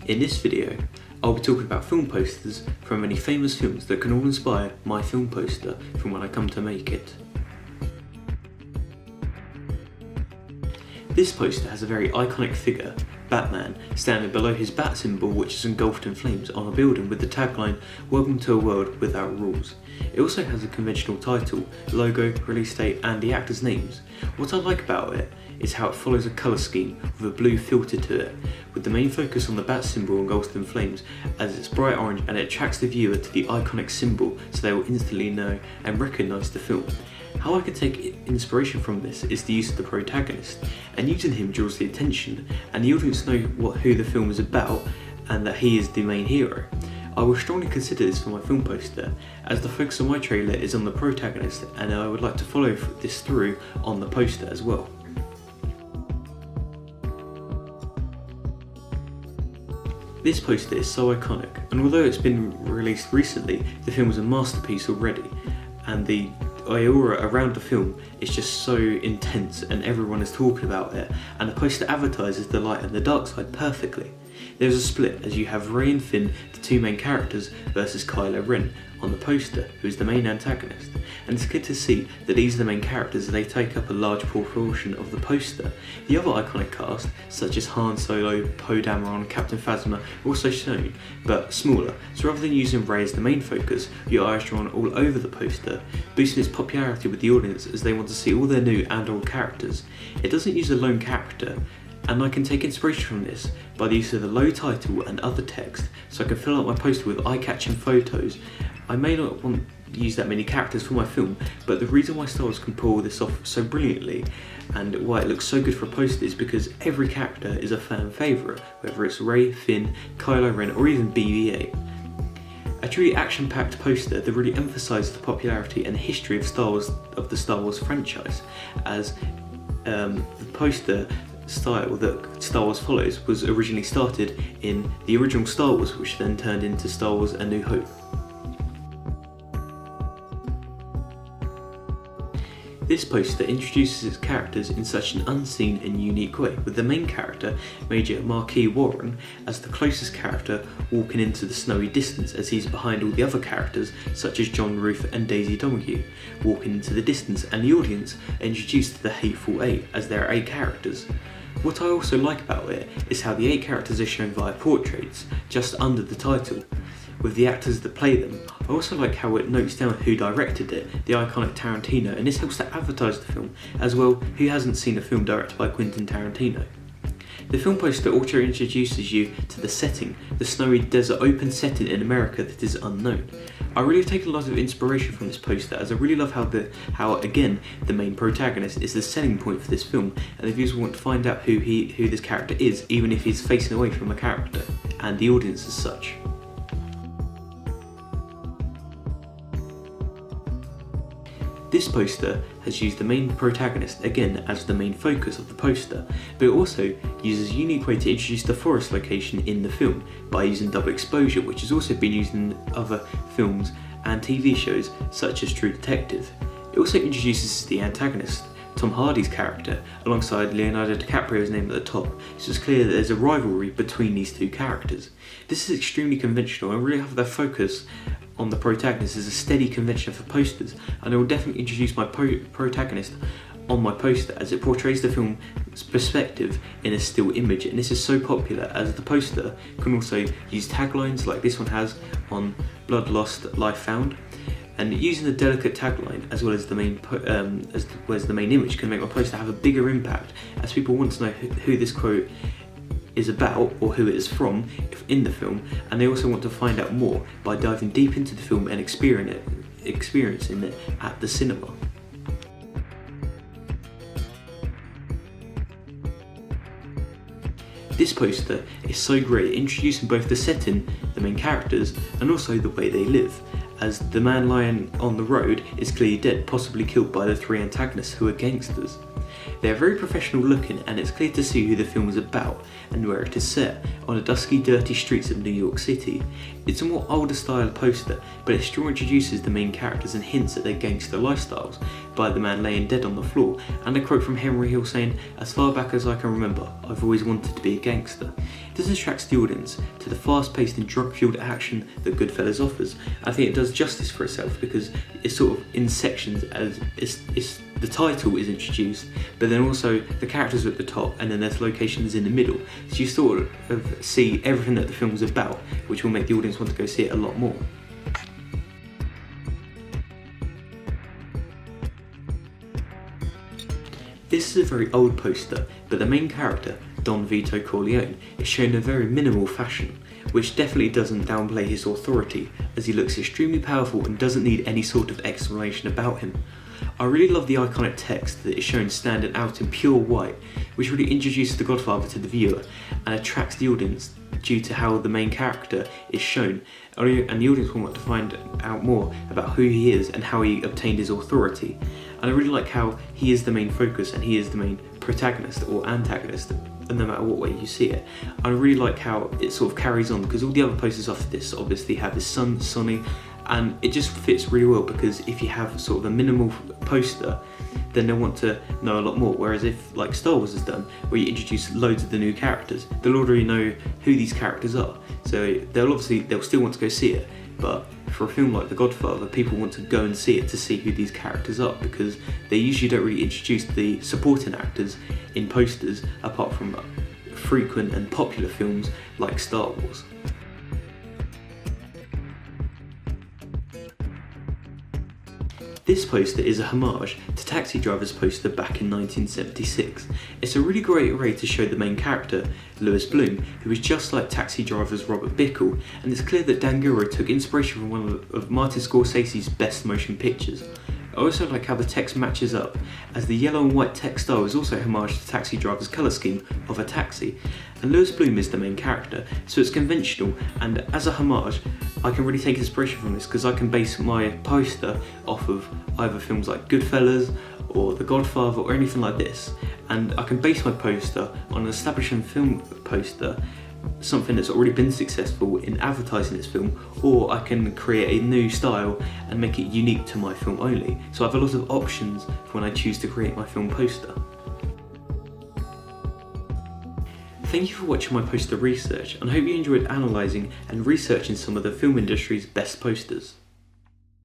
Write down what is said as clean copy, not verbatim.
In this video, I'll be talking about film posters from many famous films that can all inspire my film poster from when I come to make it. This poster has a very iconic figure, Batman, standing below his bat symbol which is engulfed in flames on a building with the tagline, "Welcome to a world without rules." It also has a conventional title, logo, release date and the actors' names. What I like about it is how it follows a colour scheme with a blue filter to it, with the main focus on the bat symbol engulfed in flames as it's bright orange and it attracts the viewer to the iconic symbol so they will instantly know and recognise the film. How I can take inspiration from this is the use of the protagonist, and using him draws the attention and the audience know who the film is about and that he is the main hero. I will strongly consider this for my film poster, as the focus of my trailer is on the protagonist and I would like to follow this through on the poster as well. This poster is so iconic, and although it's been released recently, the film is a masterpiece already, and the aura around the film is just so intense and everyone is talking about it, and the poster advertises the light and the dark side perfectly. There's a split as you have Rey and Finn, the two main characters, versus Kylo Ren on the poster, who is the main antagonist. And it's good to see that these are the main characters and they take up a large proportion of the poster. The other iconic cast, such as Han Solo, Poe Dameron and Captain Phasma, are also shown, but smaller, so rather than using Rey as the main focus, your eye is drawn all over the poster, boosting its popularity with the audience as they want to see all their new and old characters. It doesn't use a lone character, and I can take inspiration from this by the use of the low title and other text, so I can fill out my poster with eye-catching photos. I may not want to use that many characters for my film, but the reason why Star Wars can pull this off so brilliantly and why it looks so good for a poster is because every character is a fan favourite, whether it's Rey, Finn, Kylo Ren or even BB-8. A truly action-packed poster that really emphasises the popularity and history of the Star Wars franchise, as the poster style that Star Wars follows was originally started in the original Star Wars, which then turned into Star Wars A New Hope. This poster introduces its characters in such an unseen and unique way, with the main character, Major Marquis Warren, as the closest character walking into the snowy distance as he's behind all the other characters such as John Ruth and Daisy Domergue, walking into the distance, and the audience are introduced to the Hateful Eight as there are 8 characters. What I also like about it is how the 8 characters are shown via portraits, just under the title, with the actors that play them. I also like how it notes down who directed it, the iconic Tarantino, and this helps to advertise the film as well. Who hasn't seen a film directed by Quentin Tarantino? The film poster also introduces you to the setting, the snowy desert open setting in America that is unknown. I really have taken a lot of inspiration from this poster, as I really love how again the main protagonist is the selling point for this film, and the viewers want to find out who this character is, even if he's facing away from a character, and the audience as such. This poster has used the main protagonist again as the main focus of the poster, but it also uses a unique way to introduce the forest location in the film by using double exposure, which has also been used in other films and TV shows such as True Detective. It also introduces the antagonist, Tom Hardy's character, alongside Leonardo DiCaprio's name at the top, so it's clear that there's a rivalry between these two characters. This is extremely conventional and really have their focus on the protagonist as a steady convention for posters, and I will definitely introduce my protagonist on my poster as it portrays the film's perspective in a still image, and this is so popular as the poster can also use taglines like this one has on Blood Lost, Life Found, and using the delicate tagline as well as the main image can make my poster have a bigger impact, as people want to know who this quote is about or who it is from in the film, and they also want to find out more by diving deep into the film and experiencing it at the cinema. This poster is so great at introducing both the setting, the main characters, and also the way they live, as the man lying on the road is clearly dead, possibly killed by the 3 antagonists who are gangsters. They are very professional looking, and it's clear to see who the film is about and where it is set, on the dusky, dirty streets of New York City. It's a more older style poster, but it still introduces the main characters and hints at their gangster lifestyles by the man laying dead on the floor, and a quote from Henry Hill saying, "As far back as I can remember, I've always wanted to be a gangster." This attracts the audience to the fast-paced and drug-fueled action that Goodfellas offers. I think it does justice for itself because it's sort of in sections, as the title is introduced, but then also the characters are at the top and then there's locations in the middle. So you sort of see everything that the film is about, which will make the audience want to go see it a lot more. This is a very old poster, but the main character, Don Vito Corleone, is shown in a very minimal fashion, which definitely doesn't downplay his authority, as he looks extremely powerful and doesn't need any sort of explanation about him. I really love the iconic text that is shown standing out in pure white, which really introduces the Godfather to the viewer and attracts the audience due to how the main character is shown, and the audience will want to find out more about who he is and how he obtained his authority. And I really like how he is the main focus and he is the main protagonist or antagonist, no matter what way you see it. I really like how it sort of carries on, because all the other posters after this obviously have his son, Sonny, and it just fits really well, because if you have sort of a minimal poster, then they'll want to know a lot more. Whereas if, like Star Wars has done, where you introduce loads of the new characters, they'll already know who these characters are. So they'll still want to go see it, but for a film like The Godfather, people want to go and see it to see who these characters are, because they usually don't really introduce the supporting actors in posters, apart from frequent and popular films like Star Wars. This poster is a homage to Taxi Driver's poster back in 1976. It's a really great way to show the main character, Louis Bloom, who is just like Taxi Driver's Robert Bickle, and it's clear that Dan Gilroy took inspiration from one of Martin Scorsese's best motion pictures. I also like how the text matches up, as the yellow and white text style is also a homage to Taxi Driver's colour scheme of a taxi, and Louis Bloom is the main character, so it's conventional, and as a homage, I can really take inspiration from this, because I can base my poster off of either films like Goodfellas or The Godfather or anything like this, and I can base my poster on an establishing film poster, something that's already been successful in advertising this film, or I can create a new style and make it unique to my film only. So I have a lot of options when I choose to create my film poster. Thank you for watching my poster research, and I hope you enjoyed analysing and researching some of the film industry's best posters.